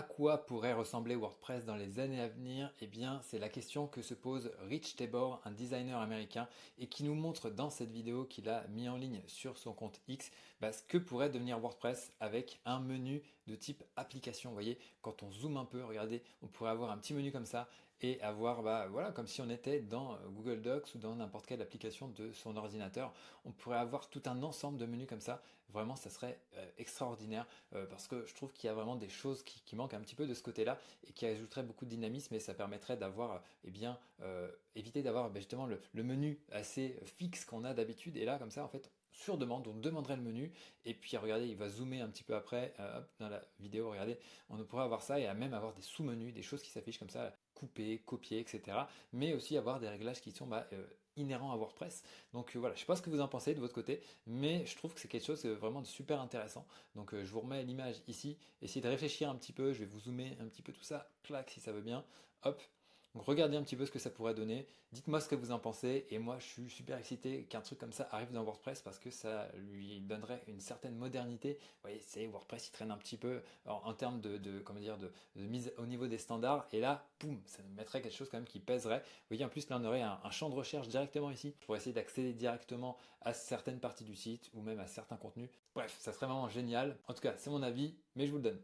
À quoi pourrait ressembler WordPress dans les années à venir? Eh bien, c'est la question que se pose Rich Tabor, un designer américain, et qui nous montre dans cette vidéo qu'il a mis en ligne sur son compte X, ce que pourrait devenir WordPress avec un menu de type application. Vous voyez, quand on zoome un peu, regardez, on pourrait avoir un petit menu comme ça et avoir, voilà, comme si on était dans Google Docs ou dans n'importe quelle application de son ordinateur. On pourrait avoir tout un ensemble de menus comme ça. Vraiment, ça serait extraordinaire parce que je trouve qu'il y a vraiment des choses qui manquent un petit peu de ce côté-là et qui ajouteraient beaucoup de dynamisme et ça permettrait d'avoir, éviter d'avoir justement le menu assez fixe qu'on a d'habitude. Et là, comme ça, en fait, sur demande, on demanderait le menu et puis regardez, il va zoomer un petit peu après, hop, dans la vidéo, regardez, on pourrait avoir ça et même avoir des sous-menus, des choses qui s'affichent comme ça, couper, copier, etc. Mais aussi avoir des réglages qui sont inhérents à WordPress. Donc voilà, je sais pas ce que vous en pensez de votre côté, mais je trouve que c'est quelque chose vraiment de super intéressant. Donc je vous remets l'image ici, essayez de réfléchir un petit peu, je vais vous zoomer un petit peu tout ça, clac si ça veut bien, hop. Donc regardez un petit peu ce que ça pourrait donner, dites-moi ce que vous en pensez, et moi je suis super excité qu'un truc comme ça arrive dans WordPress parce que ça lui donnerait une certaine modernité. Vous voyez, c'est WordPress, il traîne un petit peu en termes comment dire, de mise au niveau des standards, et là, boum, ça nous mettrait quelque chose quand même qui pèserait. Vous voyez, en plus là on aurait un champ de recherche directement ici pour essayer d'accéder directement à certaines parties du site ou même à certains contenus. Bref, ça serait vraiment génial. En tout cas, c'est mon avis, mais je vous le donne.